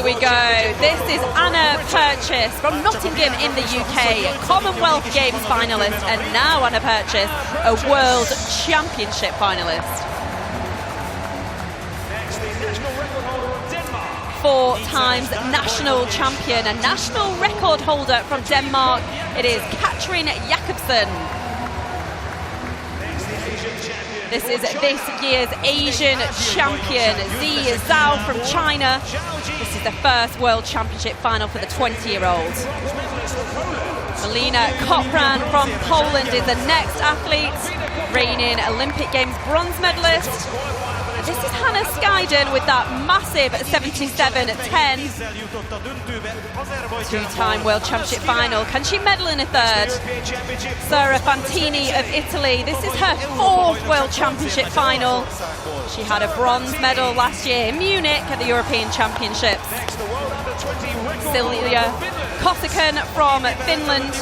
Here we go. This is Anna Purchase from Nottingham in the UK, a Commonwealth Games finalist, and now Anna Purchase, a World Championship finalist. Four times national champion, a national record holder from Denmark. It is Camryn Rogers. This is this year's Asian champion, Zi Zhao from China. This is the first World Championship final for the 20-year-old. Melina Kopran from Poland is the next athlete, reigning Olympic Games bronze medalist. This is Hannah Skyden with that massive 77.10. Two-time World Championship final. Can she medal in a third? Sara Fantini of Italy. This is her fourth World Championship final. She had a bronze medal last year in Munich at the European Championships. Silja Koskinen from Finland.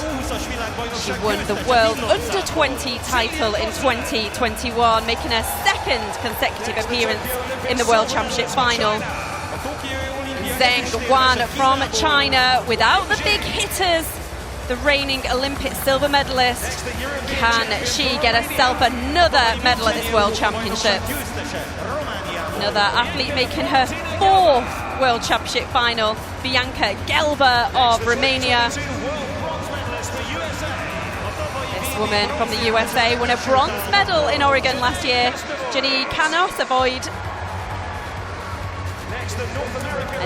She won the World Under-20 title in 2021, making her second consecutive appearance in the World Championship final. Zheng Guan from China, without the big hitters, the reigning Olympic silver medalist. Can she get herself another medal at this World Championships? Another athlete making her fourth World Championship final, Bianca Gelber of Romania. This woman from the USA won a bronze medal in Oregon last year. Jenny Canos avoid.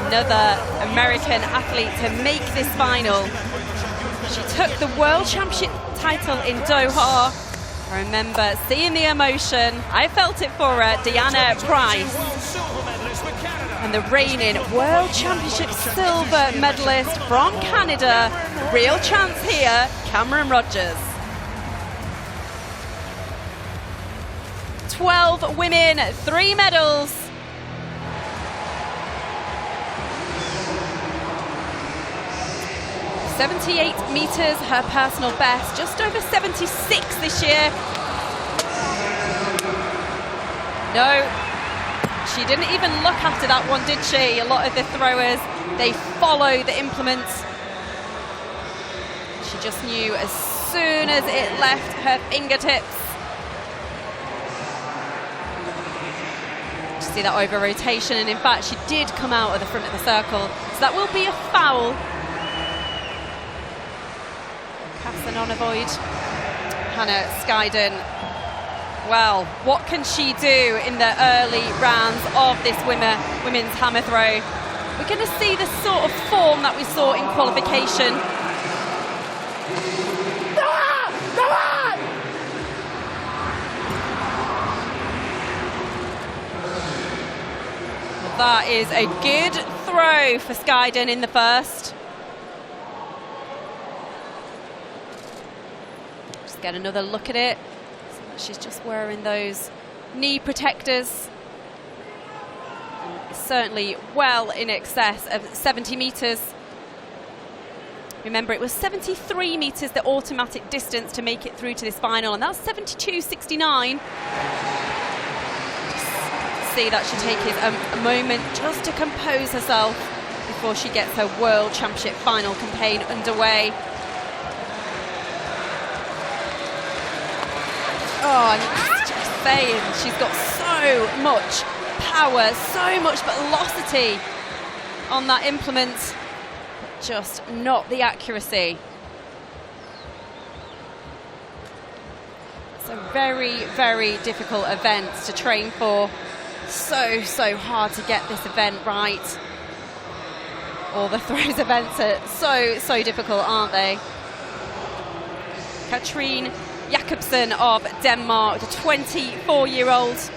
Another American athlete to make this final. She took the World Championship title in Doha. I remember seeing the emotion. I felt it for her, Deanna Price. And the reigning World Championship silver medalist from Canada. Real chance here, Camryn Rogers. 12 women, 3 medals. .78 meters, her personal best, just over 76 this year. No, she didn't even look after that one, did she? A lot of the throwers, they follow the implements. She just knew as soon as it left her fingertips. You see that over rotation, and in fact, she did come out of the front of the circle. So that will be a foul. On avoid. Hannah Skyden. Well, what can she do in the early rounds of this women's hammer throw? We're going to see the sort of form that we saw in qualification. Well, that is a good throw for Skyden in the first. Get another look at it. She's just wearing those knee protectors. And certainly well in excess of 70 meters. Remember, it was 73 meters, the automatic distance to make it through to this final, and that's 72.69. See that she takes a moment just to compose herself before she gets her World Championship final campaign underway. Oh, and just saying, she's got so much power, so much velocity on that implement, but just not the accuracy. It's a very, very difficult event to train for. So hard to get this event right. All the throws events are so difficult, aren't they? Camryn Rogers of Denmark, the 24-year-old.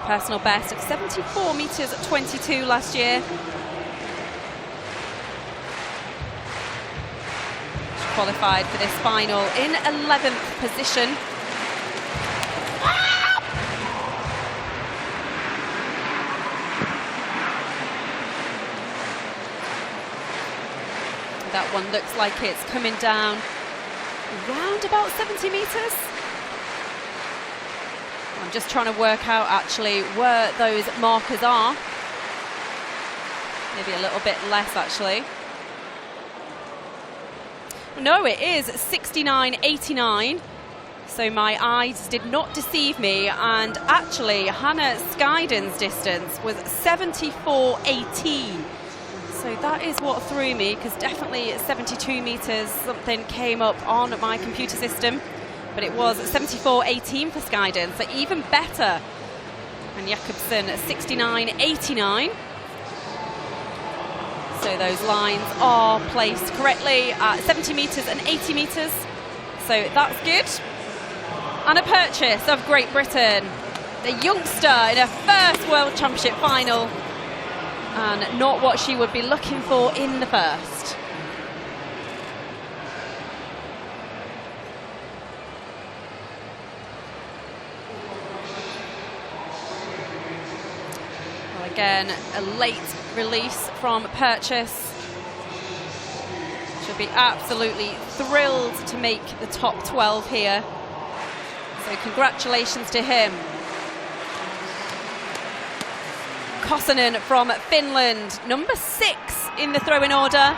Personal best of 74 meters at 22 last year. She qualified for this final in 11th position. That one looks like it's coming down around about 70 meters. I'm just trying to work out actually where those markers are. Maybe a little bit less, actually. No, it is 69.89. So my eyes did not deceive me, and actually Hannah Skyden's distance was 74.18. So that is what threw me, because definitely at 72 metres something came up on my computer system, but it was 74.18 for Skyden, so even better. And Jakobsen at 69.89. So those lines are placed correctly at 70 metres and 80 metres. So that's good. And a purchase of Great Britain, the youngster in her first World Championship final, and not what she would be looking for in the first. Well, again, a late release from Purchase. She'll be absolutely thrilled to make the top 12 here. So congratulations to him. Kosonen from Finland, number 6 in the throw-in order.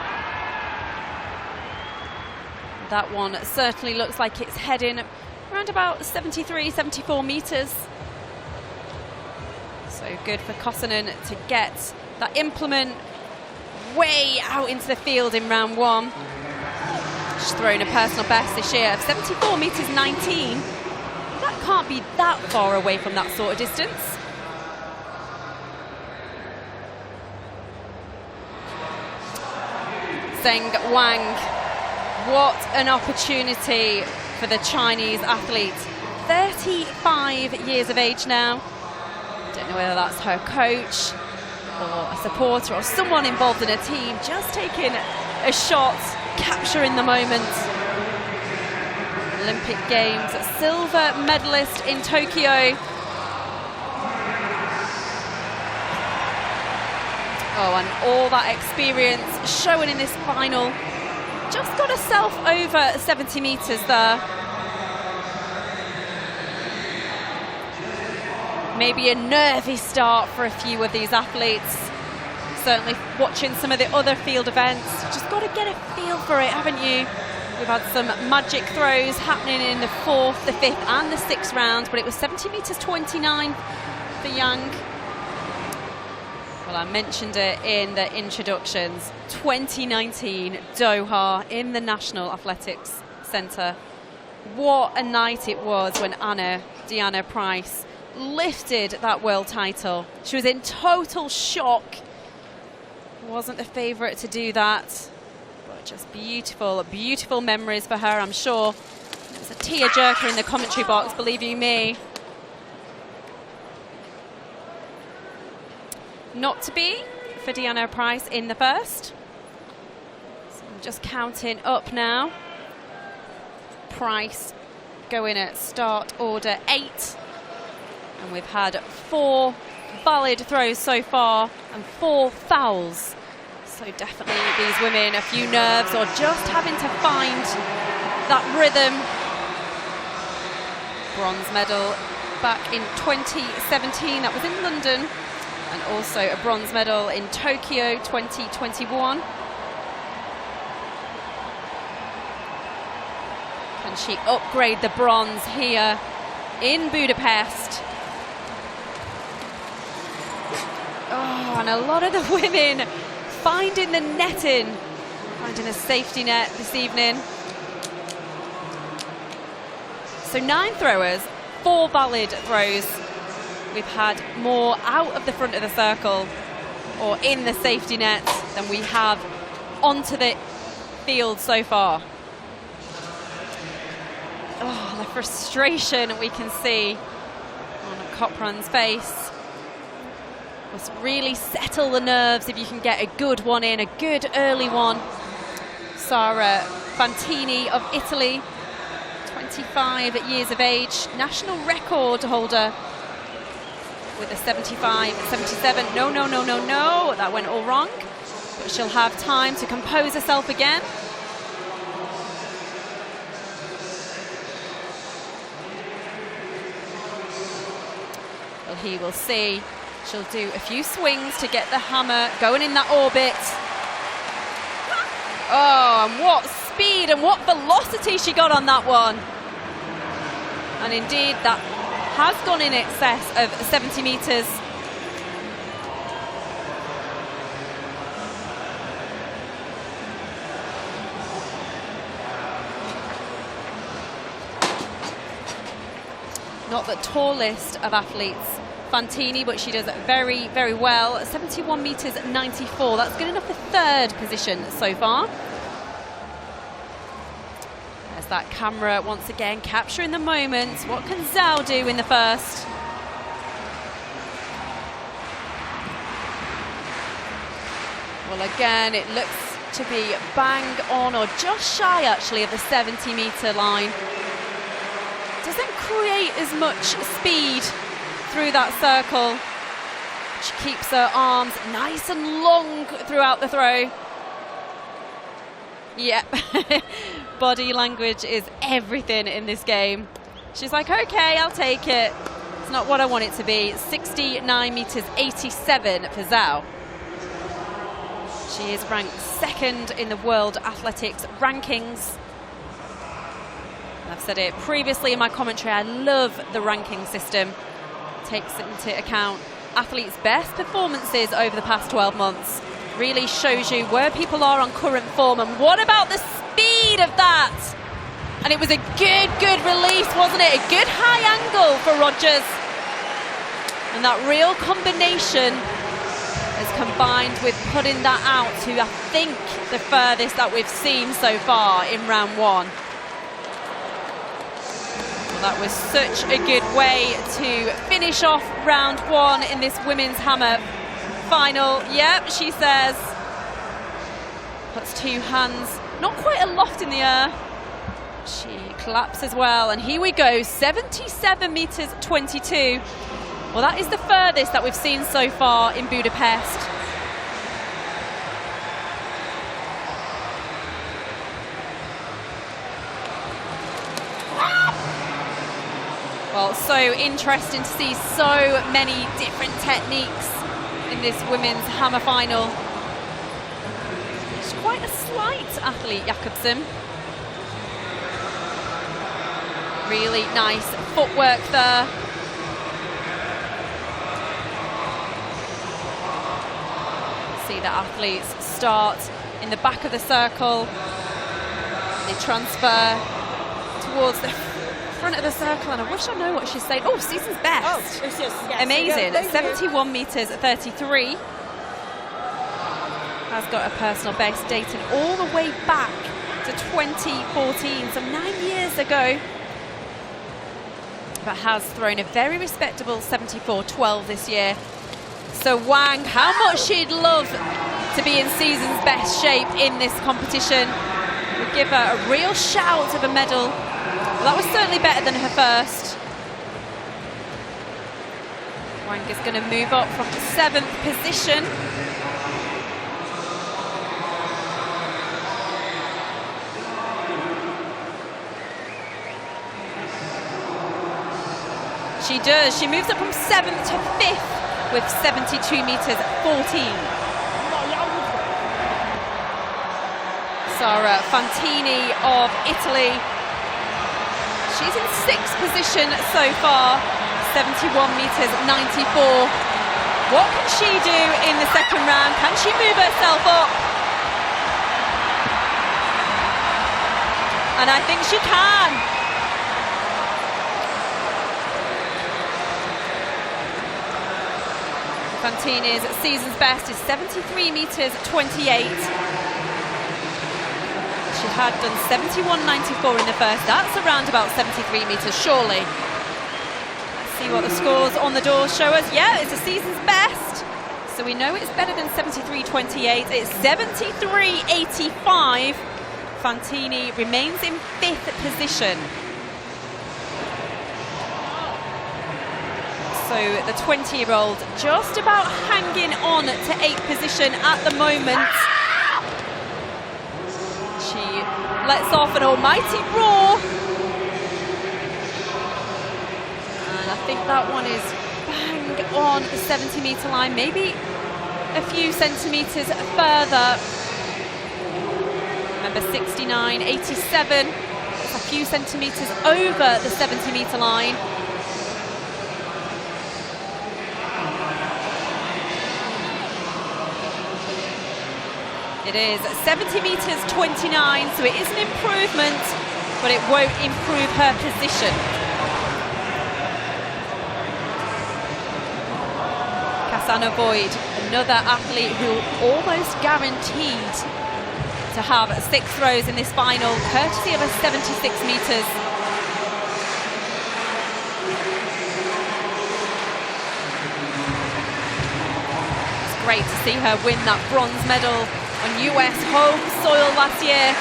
That one certainly looks like it's heading around about 73, 74 metres. So good for Kosonen to get that implement way out into the field in round 1. She's thrown a personal best this year of 74 metres 19. That can't be that far away from that sort of distance. Zheng Wang, what an opportunity for the Chinese athlete. 35 years of age now. Don't know whether that's her coach or a supporter or someone involved in a team, just taking a shot, capturing the moment. Olympic Games silver medalist in Tokyo. Oh, and all that experience showing in this final. Just got herself over 70 metres there. Maybe a nervy start for a few of these athletes. Certainly watching some of the other field events, just got to get a feel for it, haven't you? We've had some magic throws happening in the 4th, the 5th and the 6th round, but it was 70 metres 29 for Yang. Well, I mentioned it in the introductions. 2019 Doha in the National Athletics Centre. What a night it was when Deanna Price lifted that world title. She was in total shock. Wasn't the favourite to do that. But just beautiful, beautiful memories for her, I'm sure. It was a tear-jerker in the commentary box, believe you me. Not to be for Deanna Price in the first. So I'm just counting up now. Price going at start order 8. And we've had 4 valid throws so far and 4 fouls. So definitely these women, a few nerves or just having to find that rhythm. Bronze medal back in 2017, that was in London. And also a bronze medal in Tokyo 2021. Can she upgrade the bronze here in Budapest? Oh, and a lot of the women finding the netting, finding a safety net this evening. So 9 throwers, 4 valid throws. We've had more out of the front of the circle or in the safety net than we have onto the field so far. Oh, the frustration we can see on Copran's face. Must really settle the nerves if you can get a good one in, a good early one. Sara Fantini of Italy, 25 years of age, national record holder with a 75, 77. No, that went all wrong. But she'll have time to compose herself again. Well, he will see. She'll do a few swings to get the hammer going in that orbit. Oh, and what speed and what velocity she got on that one. And indeed, that has gone in excess of 70 metres. Not the tallest of athletes, Fantini, but she does very, very well. 71 metres 94. That's good enough for third position so far. There's that camera once again capturing the moment. What can Zhao do in the first? Well, again, it looks to be bang on, or just shy actually of the 70-metre line. Doesn't create as much speed through that circle. She keeps her arms nice and long throughout the throw. Yep, body language is everything in this game. She's like, okay, I'll take it. It's not what I want it to be. 69 metres 87 for Zhao. She is ranked second in the World Athletics rankings. I've said it previously in my commentary, I love the ranking system. Takes into account athletes' best performances over the past 12 months. Really shows you where people are on current form, and what about the speed of that? And it was a good release, wasn't it? A good high angle for Rogers. And that real combination has combined with putting that out to, I think, the furthest that we've seen so far in round one. That was such a good way to finish off round one in this women's hammer final. Yep, she says. Puts two hands, not quite aloft in the air. She claps as well, and here we go, 77 metres 22. Well, that is the furthest that we've seen so far in Budapest. Well, so interesting to see so many different techniques in this women's hammer final. She's quite a slight athlete, Jakobsen. Really nice footwork there. See the athletes start in the back of the circle. They transfer towards the front of the circle, and I wish I know what she's saying. Oh, season's best. Oh, yes. Amazing. 71 metres 33. Has got a personal best dating all the way back to 2014, so 9 years ago. But has thrown a very respectable 74.12 this year. So Wang, how much she'd love to be in season's best shape in this competition. Would give her a real shout of a medal. Well, that was certainly better than her first. Wang is going to move up from the 7th position. She does. She moves up from 7th to 5th with 72 metres 14. Sara Fantini of Italy. She's in 6th position so far, 71 metres 94. What can she do in the second round? Can she move herself up? And I think she can. Fantini's season's best is 73 metres 28. She had done 71.94 in the first. That's around about 73 metres, surely. Let's see what the scores on the door show us. Yeah, it's a season's best. So we know it's better than 73.28. It's 73.85. Fantini remains in 5th position. So the 20-year-old just about hanging on to 8th position at the moment. She lets off an almighty roar. And I think that one is bang on the 70 70-metre line, maybe a few centimetres further. Remember, 69, 87, it's a few centimetres over the 70-metre line. It is 70 metres 29, so it is an improvement, but it won't improve her position. Cassandra Boyd, another athlete who almost guaranteed to have 6 throws in this final, courtesy of a 76 metres. It's great to see her win that bronze medal on US home soil last year.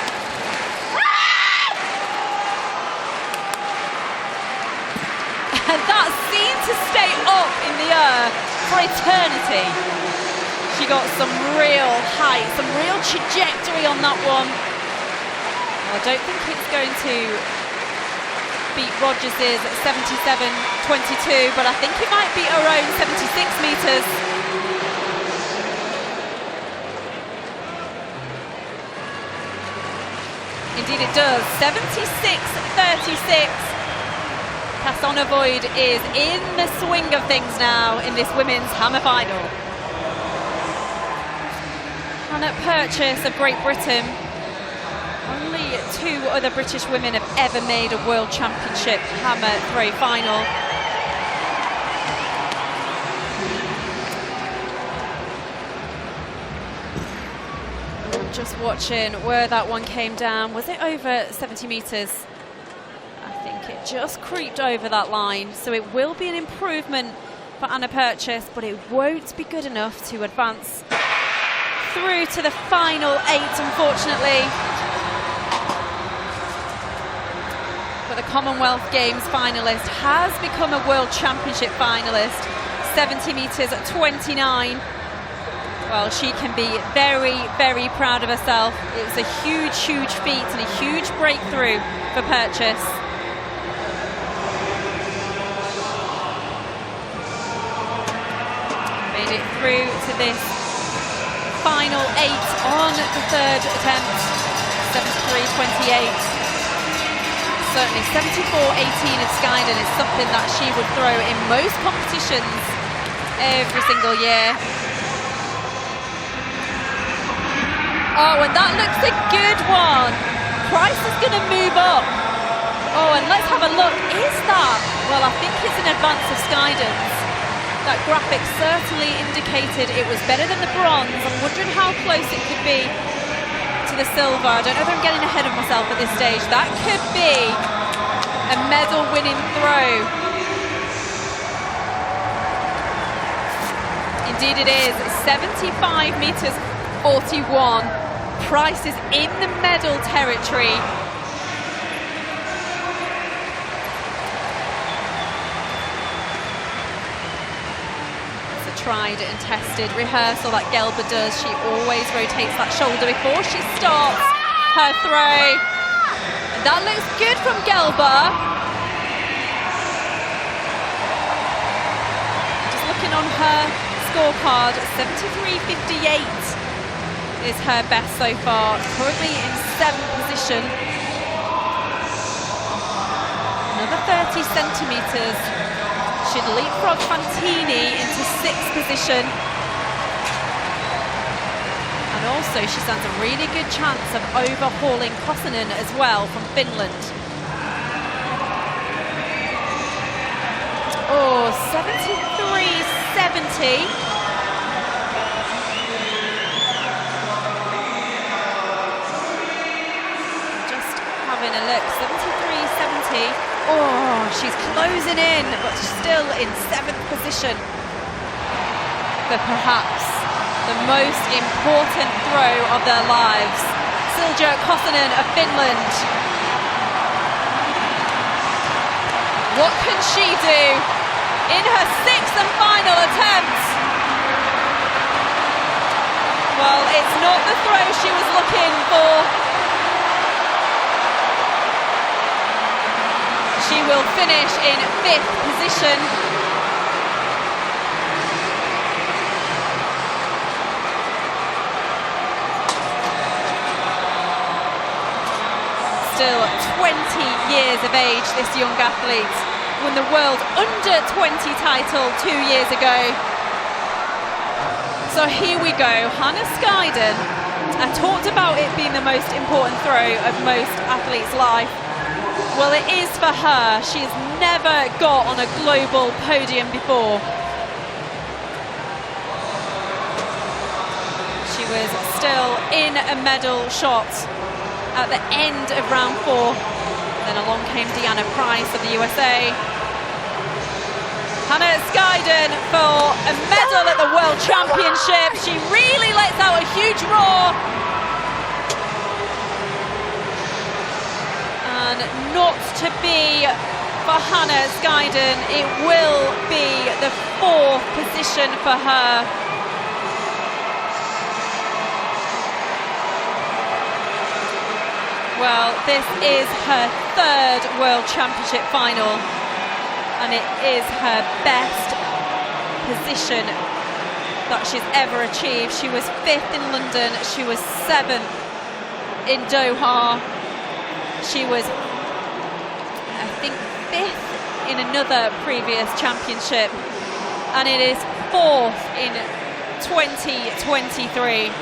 And that seemed to stay up in the air for eternity. She got some real height, some real trajectory on that one. Well, I don't think it's going to beat Rogers' 77.22, but I think it might beat her own 76 metres. Indeed it does, 76.36. Cassandra Boyd is in the swing of things now in this women's hammer final. Hannah Purchase of Great Britain. Only 2 other British women have ever made a World Championship hammer throw final. Just watching where that one came down. Was it over 70 metres? I think it just creeped over that line. So it will be an improvement for Anna Purchase, but it won't be good enough to advance through to the final 8, unfortunately. But the Commonwealth Games finalist has become a World Championship finalist. 70 metres at 29. Well, she can be very, very proud of herself. It was a huge, huge feat and a huge breakthrough for Purchase. Made it through to this final 8 on the 3rd attempt. 73.28. Certainly 74.18 of Skydon is something that she would throw in most competitions every single year. Oh, and that looks a good one. Price is going to move up. Oh, and let's have a look. Is that? Well, I think it's an advance of Skydon's. That graphic certainly indicated it was better than the bronze. I'm wondering how close it could be to the silver. I don't know if I'm getting ahead of myself at this stage. That could be a medal-winning throw. Indeed it is. 75 metres 41. Price is in the medal territory. It's a tried and tested rehearsal that Gelber does. She always rotates that shoulder before she starts her throw. And that looks good from Gelber. Just looking on her scorecard, 73.58. is her best so far, currently in 7th position. Another 30 centimetres. She'd leapfrog Fantini into 6th position. And also she stands a really good chance of overhauling Kosonen as well from Finland. Oh, 73.70. Having a look, 73.70. Oh, she's closing in, but still in 7th position. But perhaps the most important throw of their lives. Silja Kosonen of Finland. What can she do in her 6th and final attempt? Well, it's not the throw she was looking for. She will finish in 5th position. 20 years of age, this young athlete. Won the world under 20 title 2 years ago. So here we go, Hannah Skyden. I talked about it being the most important throw of most athletes' life. Well, it is for her. She's never got on a global podium before. She was still in a medal shot at the end of round 4. Then along came Deanna Price of the USA. Hannah Skyden for a medal at the World Championship. She really lets out a huge roar. And not to be for Hannah Skyden, it will be the 4th position for her. Well, this is her 3rd World Championship final, and it is her best position that she's ever achieved. She was 5th in London, she was 7th in Doha, she was, I think, 5th in another previous championship, and it is 4th in 2023.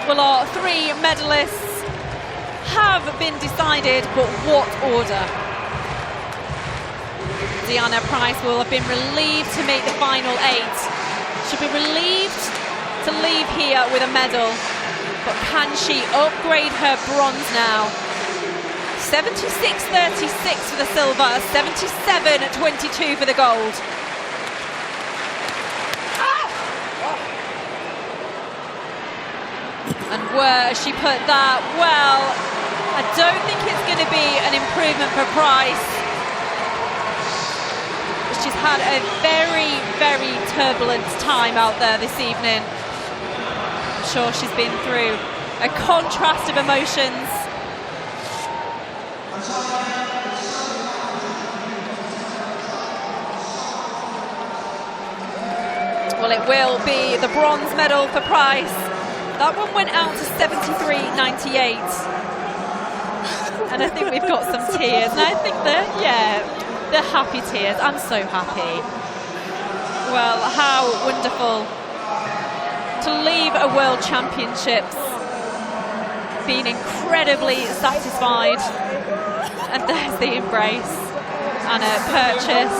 Well, our 3 medalists have been decided, but what order? Deanna Price will have been relieved to make the final 8. She'll be relieved to leave here with a medal, but can she upgrade her bronze now? 76.36 for the silver, 77.22 for the gold. And where has she put that? Well, I don't think it's going to be an improvement for Price. She's had a very, very turbulent time out there this evening. I'm sure she's been through a contrast of emotions. Well, it will be the bronze medal for Price. That one went out to 73.98. And I think we've got some tears. And I think they're happy tears. I'm so happy. Well, how wonderful to leave a World Championships being incredibly satisfied. And there's the embrace. And a purchase.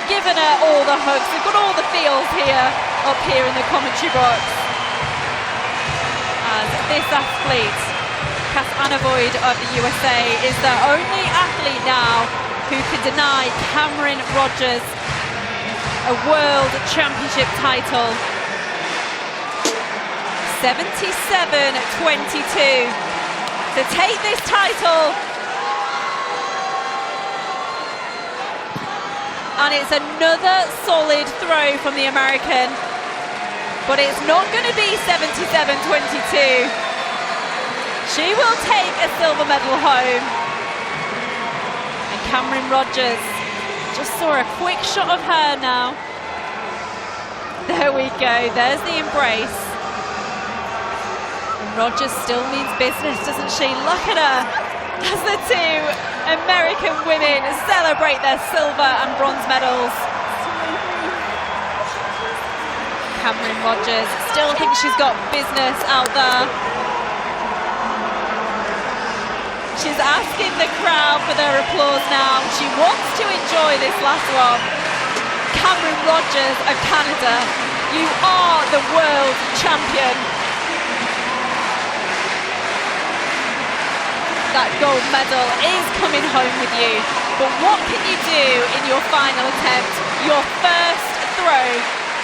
Giving her all the hugs. We've got all the feels here, up here in the commentary box. As this athlete, Cass Anavoid of the USA, is the only athlete now who can deny Camryn Rogers a World Championship title. 77.22 to take this title. And it's another solid throw from the American, but it's not going to be 77.22. She will take a silver medal home. And Camryn Rogers, just saw a quick shot of her now. There we go, there's the embrace. And Rogers still means business, doesn't she? Look at her as the 2 American women celebrate their silver and bronze medals. Camryn Rogers still thinks she's got business out there. She's asking the crowd for their applause now. She wants to enjoy this last one. Camryn Rogers of Canada, you are the world champion. That gold medal is coming home with you, but what can you do in your final attempt, your first throw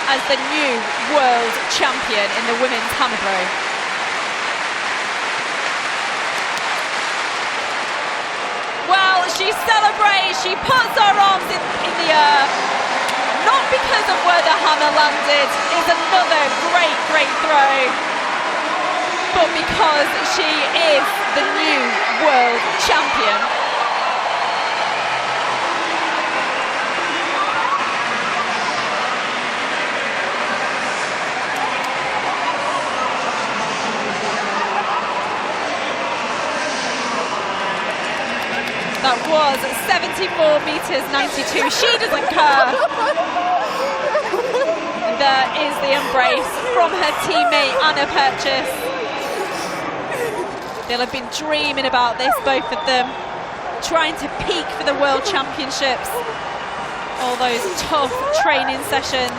as the new world champion in the women's hammer throw? Well, she celebrates, she puts her arms in the air, not because of where the hammer landed. It's another great throw, but because she is the new world champion. was 74 metres 92. She doesn't care. There is the embrace from her teammate Anna Purchase. They'll have been dreaming about this, both of them, trying to peak for the World Championships. All those tough training sessions.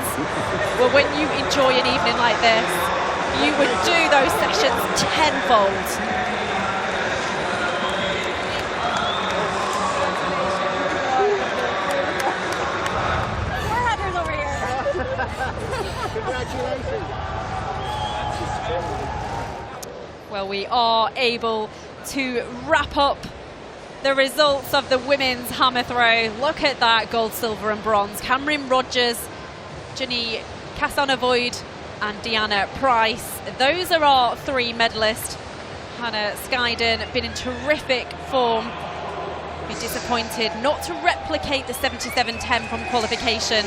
Well, when you enjoy an evening like this, you would do those sessions tenfold. More headers over here. Congratulations. Well, we are able to wrap up the results of the women's hammer throw. Look at that, gold, silver and bronze. Camryn Rogers, Jenny Casanavoid and Deanna Price. Those are our three medalists. Hannah Skyden been in terrific form. Be disappointed not to replicate the 77.10 from qualification.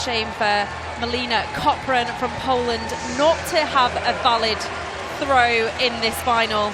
Shame for Melina Kopran from Poland not to have a valid throw in this final.